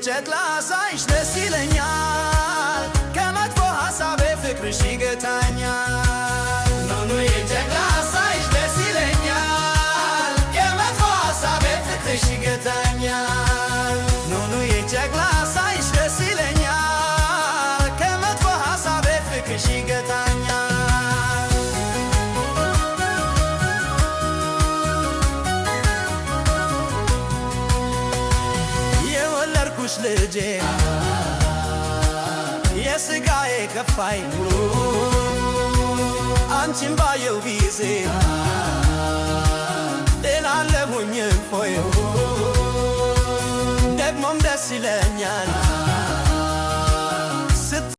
የጨቅላ ሳይሽ ደስ ይለኛል ከመጥፎ ሐሳቤ ፍቅርሽ ይገታኛል ኑኑ የጨቅላ ሳይሽ ደስ ይለኛል ከመጥፎ ሐሳቤ ፍቅርሽ ይገታኛል ኑኑ የጨቅላ ሳይሽ ደስ ይለኛል ከመጥፎ ሐሳቤ ፍቅርሽ ይገታኛል ልጄ የሥጋዬ ከፋይ አንቺን ባየው ጊዜ ሌላ አለሁኝ እፎይ ደግሞም ደስ ይለኛል